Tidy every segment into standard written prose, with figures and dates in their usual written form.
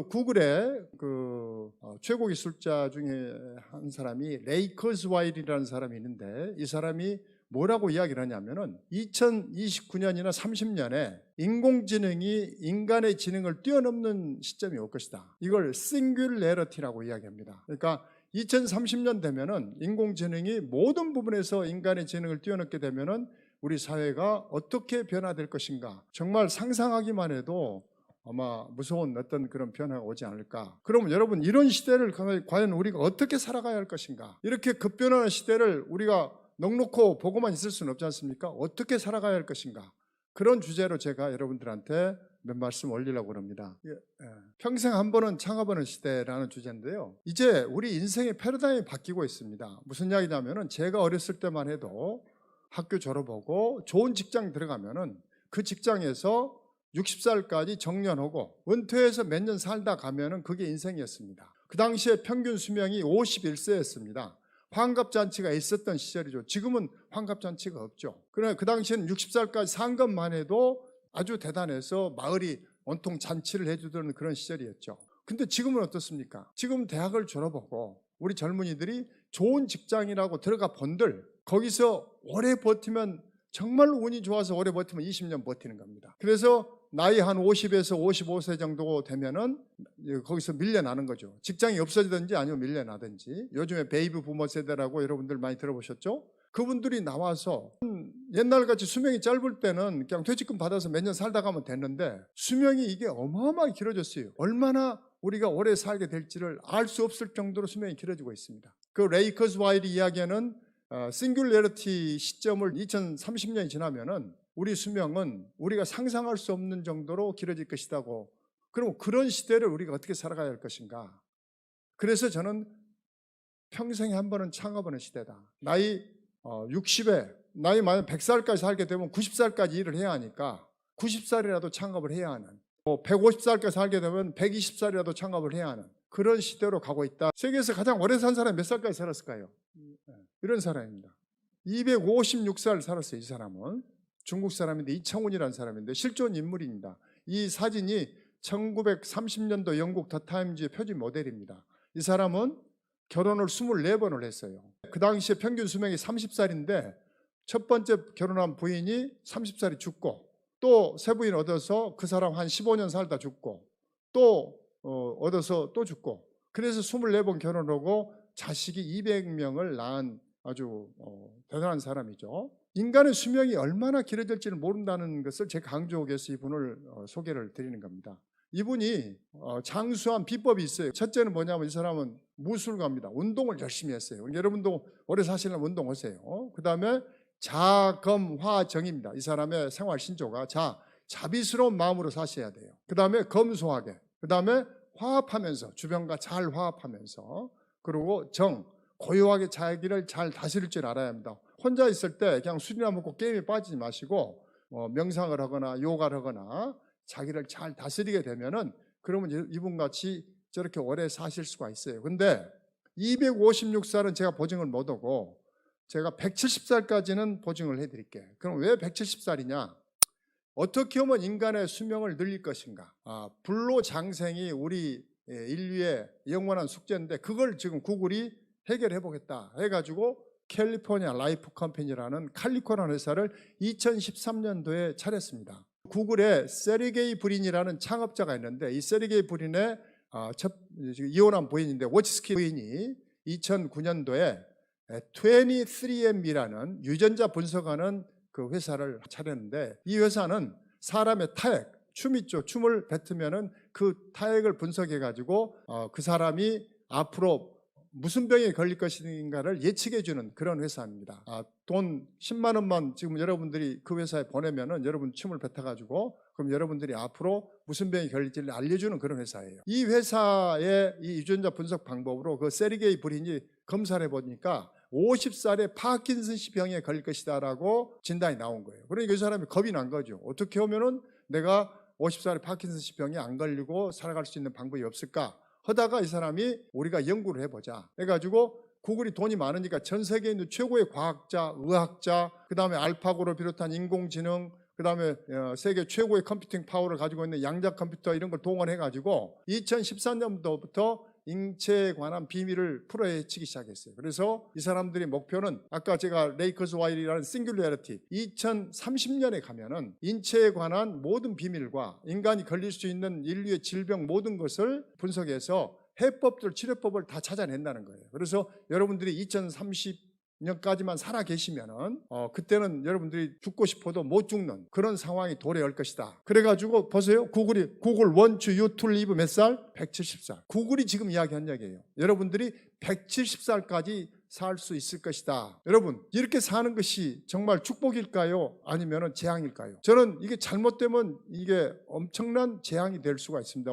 구글의 최고 기술자 중에 한 사람이 레이 커스와일이라는 사람이 있는데, 이 사람이 뭐라고 이야기를 하냐면은 2029년이나 30년에 인공지능이 인간의 지능을 뛰어넘는 시점이 올 것이다. 이걸 싱귤레러티라고 이야기합니다. 그러니까 2030년 되면은 인공지능이 모든 부분에서 인간의 지능을 뛰어넘게 되면은 우리 사회가 어떻게 변화될 것인가, 정말 상상하기만 해도 아마 무서운 어떤 그런 변화가 오지 않을까. 그러면 여러분, 이런 시대를 과연 우리가 어떻게 살아가야 할 것인가? 이렇게 급변하는 시대를 우리가 넉넉히 보고만 있을 수는 없지 않습니까? 어떻게 살아가야 할 것인가? 그런 주제로 제가 여러분들한테 몇 말씀 올리려고 합니다. 평생 한 번은 창업하는 시대라는 주제인데요, 이제 우리 인생의 패러다임이 바뀌고 있습니다. 무슨 이야기냐면은, 제가 어렸을 때만 해도 학교 졸업하고 좋은 직장 들어가면은 그 직장에서 60살까지 정년하고 은퇴해서 몇 년 살다 가면은 그게 인생이었습니다. 그 당시에 평균 수명이 51세였습니다. 환갑잔치가 있었던 시절이죠. 지금은 환갑잔치가 없죠. 그러나 그 당시에는 60살까지 산 것만 해도 아주 대단해서 마을이 온통 잔치를 해주던 그런 시절이었죠. 근데 지금은 어떻습니까? 지금 대학을 졸업하고 우리 젊은이들이 좋은 직장이라고 들어가 본들, 거기서 오래 버티면, 정말로 운이 좋아서 오래 버티면 20년 버티는 겁니다. 그래서 나이 한 50에서 55세 정도 되면은 거기서 밀려나는 거죠. 직장이 없어지든지 아니면 밀려나든지. 요즘에 베이비 부머 세대라고 여러분들 많이 들어보셨죠? 그분들이 나와서 옛날같이 수명이 짧을 때는 그냥 퇴직금 받아서 몇 년 살다 가면 됐는데, 수명이 이게 어마어마하게 길어졌어요. 얼마나 우리가 오래 살게 될지를 알 수 없을 정도로 수명이 길어지고 있습니다. 그 레이 커스와일이 이야기하는 싱귤레러티 시점을 2030년이 지나면은 우리 수명은 우리가 상상할 수 없는 정도로 길어질 것이다고. 그럼 그런 시대를 우리가 어떻게 살아가야 할 것인가? 그래서 저는 평생에 한 번은 창업하는 시대다. 나이 60에, 나이 만약 100살까지 살게 되면 90살까지 일을 해야 하니까 90살이라도 창업을 해야 하는, 150살까지 살게 되면 120살이라도 창업을 해야 하는 그런 시대로 가고 있다. 세계에서 가장 오래 산 사람이 몇 살까지 살았을까요? 이런 사람입니다. 256살 살았어요. 이 사람은 중국 사람인데, 이청훈이라는 사람인데 실존 인물입니다. 이 사진이 1930년도 영국 더 타임즈의 표지 모델입니다. 이 사람은 결혼을 24번을 했어요. 그 당시에 평균 수명이 30살인데 첫 번째 결혼한 부인이 30살이 죽고, 또 새 부인 얻어서 그 사람 한 15년 살다 죽고, 또 얻어서 또 죽고, 그래서 24번 결혼하고 자식이 200명을 낳은 아주 대단한 사람이죠. 인간의 수명이 얼마나 길어질지를 모른다는 것을 제가 강조하기 위해서 이분을 소개를 드리는 겁니다. 이분이 장수한 비법이 있어요. 첫째는 뭐냐면, 이 사람은 무술가입니다. 운동을 열심히 했어요. 여러분도 오래 사시려면 운동하세요. 그 다음에 자검화정입니다. 이 사람의 생활 신조가 자비스러운 마음으로 사셔야 돼요. 그 다음에 검소하게, 그 다음에 화합하면서, 주변과 잘 화합하면서, 그리고 고요하게 자기를 잘 다스릴 줄 알아야 합니다. 혼자 있을 때 그냥 술이나 먹고 게임에 빠지지 마시고 명상을 하거나 요가를 하거나 자기를 잘 다스리게 되면은, 그러면 이분같이 저렇게 오래 사실 수가 있어요. 근데 256살은 제가 보증을 못하고 제가 170살까지는 보증을 해드릴게요. 그럼 왜 170살이냐? 어떻게 하면 인간의 수명을 늘릴 것인가? 불로장생이 우리 인류의 영원한 숙제인데, 그걸 지금 구글이 해결해 보겠다 해가지고 캘리포니아 라이프 컴퍼니라는 칼리코라는 회사를 2013년도에 차렸습니다. 구글의 세르게이 브린이라는 창업자가 있는데, 이 세르게이 브린의 이혼한 부인인데, 워치스키 부인이 2009년도에 23andMe라는 유전자 분석하는 그 회사를 차렸는데, 이 회사는 사람의 타액, 춤 있죠. 춤을 뱉으면은 그 타액을 분석해 가지고 그 사람이 앞으로 무슨 병에 걸릴 것인가를 예측해 주는 그런 회사입니다. 돈 10만 원만 지금 여러분들이 그 회사에 보내면은 여러분 춤을 뱉어 가지고, 그럼 여러분들이 앞으로 무슨 병이 걸릴지를 알려주는 그런 회사예요. 이 회사의 이 유전자 분석 방법으로 그 세르게이 브린이 검사를 해보니까 50살에 파킨슨씨 병에 걸릴 것이다라고 진단이 나온 거예요. 그러니까 이 사람이 겁이 난 거죠. 어떻게 하면은 내가 50살에 파킨슨씨 병에 안 걸리고 살아갈 수 있는 방법이 없을까 하다가, 이 사람이 우리가 연구를 해보자 해가지고, 구글이 돈이 많으니까 전 세계에 있는 최고의 과학자, 의학자, 그 다음에 알파고를 비롯한 인공지능, 그 그다음에 세계 최고의 컴퓨팅 파워를 가지고 있는 양자 컴퓨터 이런 걸 동원해가지고 2014년도부터 인체에 관한 비밀을 풀어헤치기 시작했어요. 그래서 이 사람들의 목표는 아까 제가 레이커스 와일이라는 싱귤레리티 2030년에 가면은 인체에 관한 모든 비밀과 인간이 걸릴 수 있는 인류의 질병 모든 것을 분석해서 해법들, 치료법을 다 찾아낸다는 거예요. 그래서 여러분들이 2030년까지만 살아 계시면은 그때는 여러분들이 죽고 싶어도 못 죽는 그런 상황이 도래할 것이다. 그래가지고 보세요. 구글 want you to live 몇 살? 170살. 구글이 지금 이야기한 이야기예요. 여러분들이 170살까지 살 수 있을 것이다. 여러분, 이렇게 사는 것이 정말 축복일까요? 아니면 재앙일까요? 저는 이게 잘못되면 이게 엄청난 재앙이 될 수가 있습니다.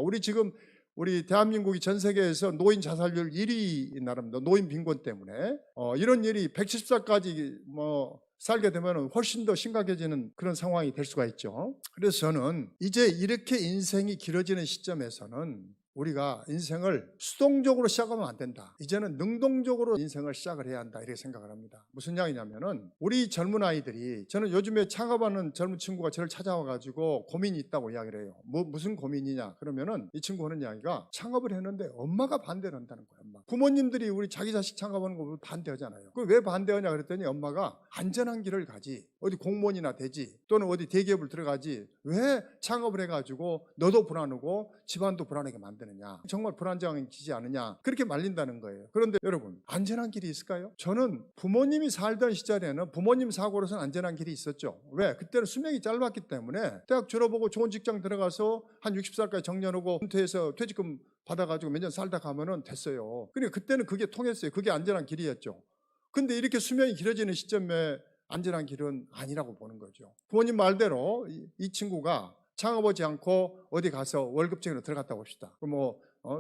우리 대한민국이 전 세계에서 노인 자살률 1위 나라입니다. 노인 빈곤 때문에. 이런 일이 170살까지 살게 되면 훨씬 더 심각해지는 그런 상황이 될 수가 있죠. 그래서 저는 이제 이렇게 인생이 길어지는 시점에서는 우리가 인생을 수동적으로 시작하면 안 된다. 이제는 능동적으로 인생을 시작을 해야 한다. 이렇게 생각을 합니다. 무슨 이야기냐면은 우리 젊은 아이들이, 저는 요즘에 창업하는 젊은 친구가 저를 찾아와가지고 고민이 있다고 이야기를 해요. 무슨 고민이냐? 그러면은 이 친구 하는 이야기가 창업을 했는데 엄마가 반대를 한다는 거예요. 엄마. 부모님들이 우리 자기 자식 창업하는 거 반대하잖아요. 그 왜 반대하냐 그랬더니 엄마가 안전한 길을 가지. 어디 공무원이나 되지. 또는 어디 대기업을 들어가지. 왜 창업을 해가지고 너도 불안하고 집안도 불안하게 만드느냐. 정말 불안정해지지 않느냐. 그렇게 말린다는 거예요. 그런데 여러분, 안전한 길이 있을까요? 저는 부모님이 살던 시절에는 부모님 사고로서는 안전한 길이 있었죠. 왜? 그때는 수명이 짧았기 때문에 대학 졸업하고 좋은 직장 들어가서 한 60살까지 정년하고 은퇴해서 퇴직금 받아가지고 몇 년 살다 가면은 됐어요. 그러니까 그때는 그게 통했어요. 그게 안전한 길이었죠. 근데 이렇게 수명이 길어지는 시점에 안전한 길은 아니라고 보는 거죠. 부모님 말대로 이 친구가 창업하지 않고 어디 가서 월급쟁이로 들어갔다고 봅시다.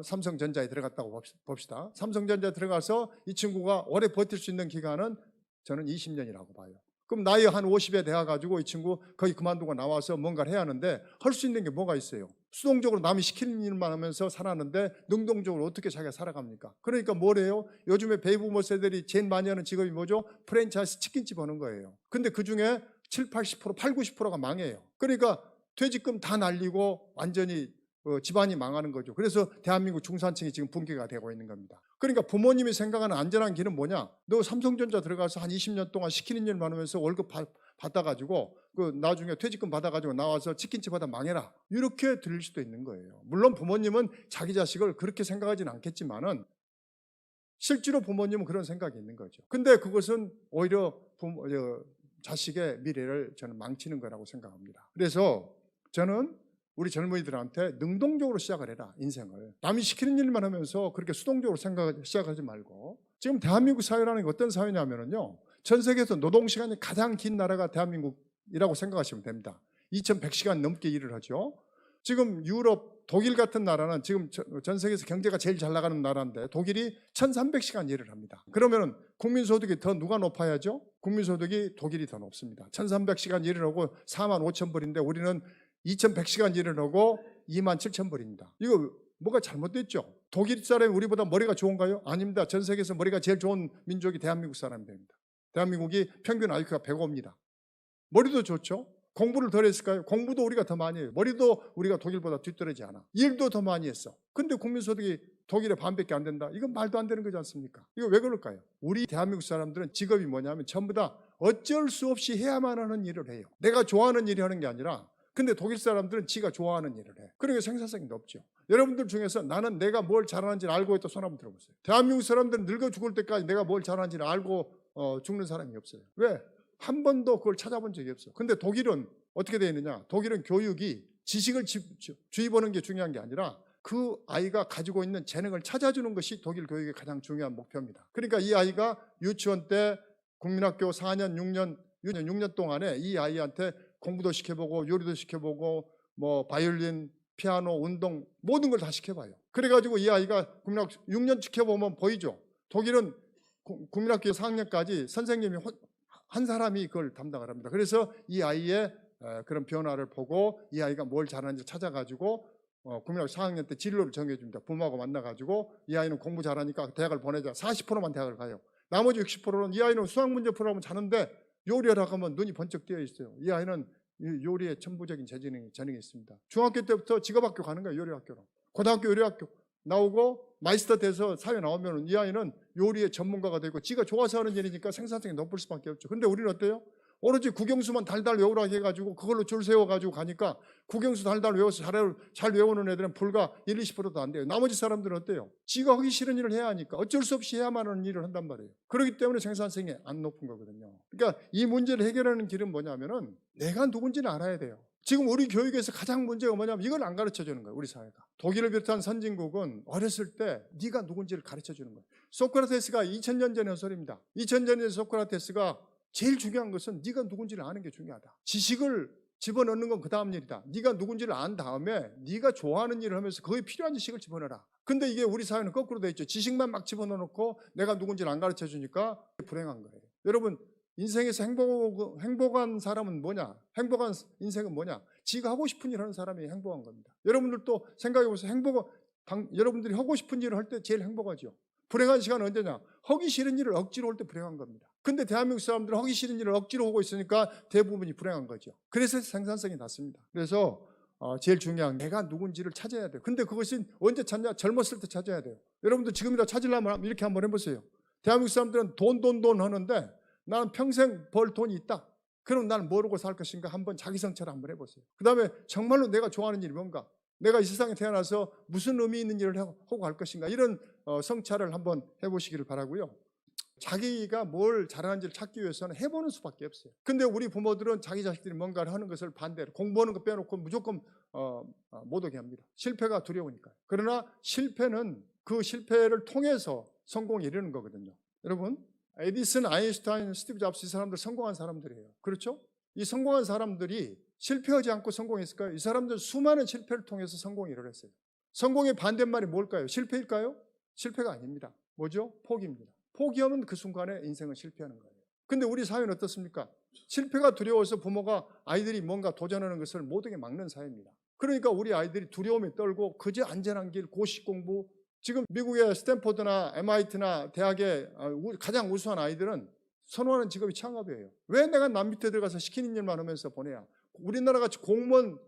삼성전자에 들어갔다고 봅시다. 삼성전자에 들어가서 이 친구가 오래 버틸 수 있는 기간은 저는 20년이라고 봐요. 그럼 나이 한 50에 돼가지고 이 친구 거기 그만두고 나와서 뭔가를 해야 하는데 할 수 있는 게 뭐가 있어요? 수동적으로 남이 시키는 일만 하면서 살았는데 능동적으로 어떻게 자기가 살아갑니까? 그러니까 뭐래요? 요즘에 베이비부모 세대들이 제일 많이 하는 직업이 뭐죠? 프랜차이즈 치킨집 하는 거예요. 근데 그중에 7, 80%, 8, 90%가 망해요. 그러니까 퇴직금 다 날리고 완전히 집안이 망하는 거죠. 그래서 대한민국 중산층이 지금 붕괴가 되고 있는 겁니다. 그러니까 부모님이 생각하는 안전한 길은 뭐냐? 너 삼성전자 들어가서 한 20년 동안 시키는 일만 하면서 월급 받아가지고 나중에 퇴직금 받아가지고 나와서 치킨집 하다 망해라. 이렇게 들릴 수도 있는 거예요. 물론 부모님은 자기 자식을 그렇게 생각하지는 않겠지만은 실제로 부모님은 그런 생각이 있는 거죠. 근데 그것은 오히려 자식의 미래를 저는 망치는 거라고 생각합니다. 그래서 저는 우리 젊은이들한테 능동적으로 시작을 해라, 인생을. 남이 시키는 일만 하면서 그렇게 수동적으로 시작하지 말고. 지금 대한민국 사회라는 게 어떤 사회냐면요, 전 세계에서 노동시간이 가장 긴 나라가 대한민국이라고 생각하시면 됩니다. 2100시간 넘게 일을 하죠. 지금 유럽, 독일 같은 나라는 지금 전 세계에서 경제가 제일 잘 나가는 나라인데 독일이 1300시간 일을 합니다. 그러면 국민소득이 더 누가 높아야죠? 국민소득이 독일이 더 높습니다. 1300시간 일을 하고 45,000불인데 우리는 2100시간 일을 하고 27,000불입니다. 이거 뭐가 잘못됐죠? 독일 사람이 우리보다 머리가 좋은가요? 아닙니다. 전 세계에서 머리가 제일 좋은 민족이 대한민국 사람입니다. 대한민국이 평균 IQ가 105입니다. 머리도 좋죠? 공부를 덜 했을까요? 공부도 우리가 더 많이 해요. 머리도 우리가 독일보다 뒤떨어지지 않아. 일도 더 많이 했어. 근데 국민소득이 독일의 반밖에 안 된다. 이건 말도 안 되는 거지 않습니까? 이거 왜 그럴까요? 우리 대한민국 사람들은 직업이 뭐냐면 전부 다 어쩔 수 없이 해야만 하는 일을 해요. 내가 좋아하는 일을 하는 게 아니라, 근데 독일 사람들은 지가 좋아하는 일을 해. 그러니까 생산성이 높죠. 여러분들 중에서 나는 내가 뭘 잘하는지를 알고 있다 손 한번 들어보세요. 대한민국 사람들은 늙어 죽을 때까지 내가 뭘 잘하는지를 알고 죽는 사람이 없어요. 왜? 한 번도 그걸 찾아본 적이 없어요. 근데 독일은 어떻게 되어 있느냐? 독일은 교육이 지식을 주입하는 게 중요한 게 아니라 그 아이가 가지고 있는 재능을 찾아주는 것이 독일 교육의 가장 중요한 목표입니다. 그러니까 이 아이가 유치원 때 국민학교 4년, 6년 동안에 이 아이한테 공부도 시켜보고 요리도 시켜보고 바이올린, 피아노, 운동 모든 걸 다 시켜봐요. 그래가지고 이 아이가 국민학교 6년 지켜보면 보이죠. 독일은 국민학교 4학년까지 선생님이 한 사람이 그걸 담당을 합니다. 그래서 이 아이의 그런 변화를 보고 이 아이가 뭘 잘하는지 찾아가지고 국민학교 4학년 때 진로를 정해줍니다. 부모하고 만나가지고 이 아이는 공부 잘하니까 대학을 보내자. 40%만 대학을 가요. 나머지 60%는 이 아이는 수학 문제 풀어보면 자는데 요리를 하면 눈이 번쩍 뜨여 있어요. 이 아이는 요리에 천부적인 재능이 있습니다. 중학교 때부터 직업학교 가는 거예요. 요리학교로. 고등학교 요리학교 나오고 마이스터 돼서 사회 나오면 이 아이는 요리의 전문가가 되고 지가 좋아서 하는 일이니까 생산성이 높을 수밖에 없죠. 근데 우리는 어때요? 오로지 국영수만 달달 외우라고 해가지고 그걸로 줄 세워가지고 가니까 국영수 달달 외워서 잘 외우는 애들은 불과 1, 20%도 안 돼요. 나머지 사람들은 어때요? 지가 하기 싫은 일을 해야 하니까 어쩔 수 없이 해야만 하는 일을 한단 말이에요. 그렇기 때문에 생산성이 안 높은 거거든요. 그러니까 이 문제를 해결하는 길은 뭐냐면은 내가 누군지는 알아야 돼요. 지금 우리 교육에서 가장 문제가 뭐냐면 이걸 안 가르쳐 주는 거예요. 우리 사회가. 독일을 비롯한 선진국은 어렸을 때 네가 누군지를 가르쳐 주는 거예요. 소크라테스가 2000년 전의 소리입니다. 2000년 전 소크라테스가 제일 중요한 것은 네가 누군지를 아는 게 중요하다. 지식을 집어넣는 건 그 다음 일이다. 네가 누군지를 안 다음에 네가 좋아하는 일을 하면서 거기에 필요한 지식을 집어넣어라. 근데 이게 우리 사회는 거꾸로 돼 있죠. 지식만 막 집어넣어놓고 내가 누군지를 안 가르쳐 주니까 불행한 거예요. 여러분 인생에서 행복한 사람은 뭐냐? 행복한 인생은 뭐냐? 지가 하고 싶은 일 하는 사람이 행복한 겁니다. 여러분들도 생각해보세요. 여러분들이 하고 싶은 일을 할 때 제일 행복하죠. 불행한 시간은 언제냐? 하기 싫은 일을 억지로 할 때 불행한 겁니다. 근데 대한민국 사람들은 하기 싫은 일을 억지로 하고 있으니까 대부분이 불행한 거죠. 그래서 생산성이 낮습니다. 그래서 제일 중요한 내가 누군지를 찾아야 돼요. 근데 그것이 언제 찾냐? 젊었을 때 찾아야 돼요. 여러분들 지금이라 찾으려면 이렇게 한번 해보세요. 대한민국 사람들은 돈 하는데 나는 평생 벌 돈이 있다. 그럼 나는 뭐라고 살 것인가? 한번 자기 성찰을 한번 해보세요. 그 다음에 정말로 내가 좋아하는 일이 뭔가? 내가 이 세상에 태어나서 무슨 의미 있는 일을 하고 갈 것인가? 이런 성찰을 한번 해보시기를 바라고요. 자기가 뭘 잘하는지를 찾기 위해서는 해보는 수밖에 없어요. 근데 우리 부모들은 자기 자식들이 뭔가를 하는 것을 반대로 공부하는 거 빼놓고 무조건 못 오게 합니다. 실패가 두려우니까요. 그러나 실패는 그 실패를 통해서 성공에 이르는 거거든요. 여러분 에디슨, 아인슈타인, 스티브 잡스 이 사람들 성공한 사람들이에요. 그렇죠? 이 성공한 사람들이 실패하지 않고 성공했을까요? 이 사람들 수많은 실패를 통해서 성공에 이르렀어요. 성공의 반대말이 뭘까요? 실패일까요? 실패가 아닙니다. 뭐죠? 포기입니다. 포기하면 그 순간에 인생은 실패하는 거예요. 근데 우리 사회는 어떻습니까? 실패가 두려워서 부모가 아이들이 뭔가 도전하는 것을 모두게 막는 사회입니다. 그러니까 우리 아이들이 두려움에 떨고 그저 안전한 길, 고시 공부. 지금 미국의 스탠포드나 MIT나 대학의 가장 우수한 아이들은 선호하는 직업이 창업이에요. 왜 내가 남 밑에 들어가서 시키는 일만 하면서 보내야? 우리나라 같이 공무원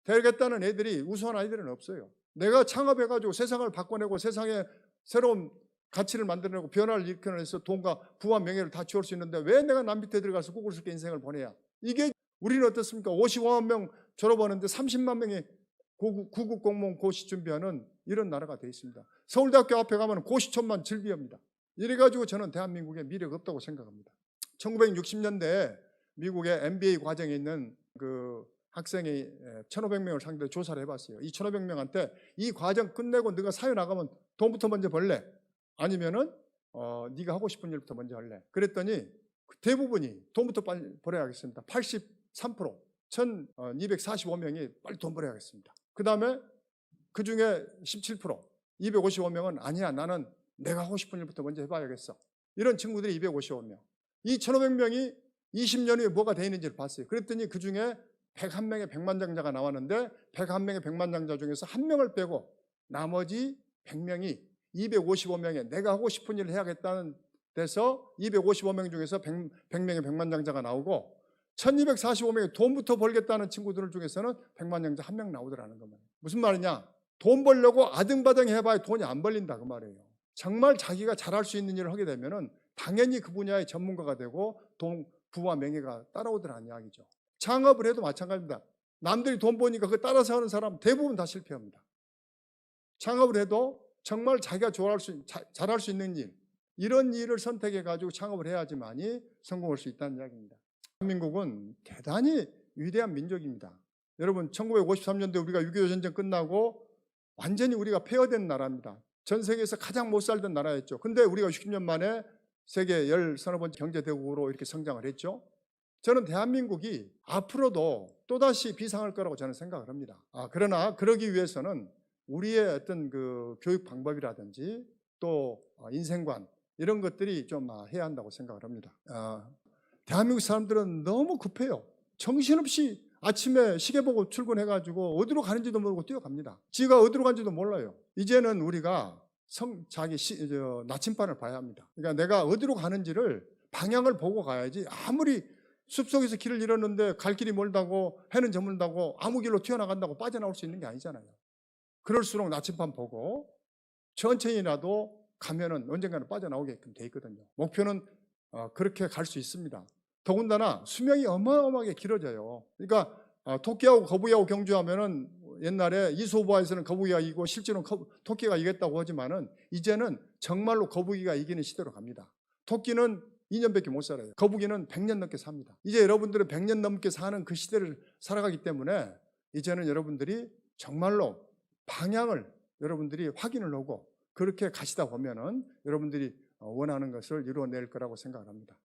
되겠다는 애들이 우수한 아이들은 없어요. 내가 창업해가지고 세상을 바꿔내고 세상에 새로운 가치를 만들어내고 변화를 일으켜내서 돈과 부와 명예를 다 취할 수 있는데 왜 내가 남 밑에 들어가서 꾸불스럽게 인생을 보내야? 이게 우리는 어떻습니까? 55만 명 졸업하는데 30만 명이 구급 공무원 고시 준비하는 이런 나라가 되어 있습니다. 서울대학교 앞에 가면 고시촌만 즐비합니다. 이래가지고 저는 대한민국에 미래가 없다고 생각합니다. 1960년대에 미국의 MBA 과정에 있는 그 학생이 1,500명을 상대로 조사를 해봤어요. 이 1,500명한테 이 과정 끝내고 네가 사회 나가면 돈부터 먼저 벌래? 아니면은 네가 하고 싶은 일부터 먼저 할래? 그랬더니 대부분이 돈부터 빨리 벌어야겠습니다. 83%, 1,245명이 빨리 돈 벌어야겠습니다. 그 다음에 그 중에 17%, 255명은 아니야, 나는 내가 하고 싶은 일부터 먼저 해봐야겠어. 이런 친구들이 255명. 이 1,500명이 20년 후에 뭐가 돼 있는지를 봤어요. 그랬더니 그 중에 101명의 백만장자가 나왔는데 101명의 백만장자 중에서 한 명을 빼고 나머지 100명이 255명의 내가 하고 싶은 일을 해야겠다는 데서 255명 중에서 100명의 백만장자가 나오고 1245명의 돈부터 벌겠다는 친구들 중에서는 백만장자 한 명 나오더라는 겁니다. 무슨 말이냐? 돈 벌려고 아등바등 해봐야 돈이 안 벌린다 그 말이에요. 정말 자기가 잘할 수 있는 일을 하게 되면은 당연히 그 분야의 전문가가 되고 부와 명예가 따라오더라는 이야기죠. 창업을 해도 마찬가지입니다. 남들이 돈 버니까 그거 따라서 하는 사람 대부분 다 실패합니다. 창업을 해도 정말 자기가 잘할 수 있는 일, 이런 일을 선택해가지고 창업을 해야지만이 성공할 수 있다는 이야기입니다. 대한민국은 대단히 위대한 민족입니다. 여러분 1953년도에 우리가 6.25 전쟁 끝나고 완전히 우리가 폐허된 나라입니다. 전 세계에서 가장 못 살던 나라였죠. 근데 우리가 60년 만에 세계 10서너 번째 경제대국으로 이렇게 성장을 했죠. 저는 대한민국이 앞으로도 또다시 비상할 거라고 저는 생각을 합니다. 그러나 그러기 위해서는 우리의 어떤 그 교육 방법이라든지 또 인생관 이런 것들이 좀 해야 한다고 생각을 합니다. 대한민국 사람들은 너무 급해요. 정신없이 아침에 시계 보고 출근해가지고 어디로 가는지도 모르고 뛰어갑니다. 지가 어디로 간지도 몰라요. 이제는 우리가 나침반을 봐야 합니다. 그러니까 내가 어디로 가는지를 방향을 보고 가야지 아무리 숲속에서 길을 잃었는데 갈 길이 멀다고 해는 저물다고 아무 길로 튀어나간다고 빠져나올 수 있는 게 아니잖아요. 그럴수록 나침반 보고 천천히라도 가면은 언젠가는 빠져나오게끔 돼 있거든요. 목표는 그렇게 갈 수 있습니다. 더군다나 수명이 어마어마하게 길어져요. 그러니까 토끼하고 거북이하고 경주하면은 옛날에 이소부화에서는 거북이가 이기고 실제로는 토끼가 이겼다고 하지만은 이제는 정말로 거북이가 이기는 시대로 갑니다. 토끼는 2년밖에 못 살아요. 거북이는 100년 넘게 삽니다. 이제 여러분들은 100년 넘게 사는 그 시대를 살아가기 때문에 이제는 여러분들이 정말로 방향을 여러분들이 확인을 하고 그렇게 가시다 보면은 여러분들이 원하는 것을 이루어낼 거라고 생각합니다.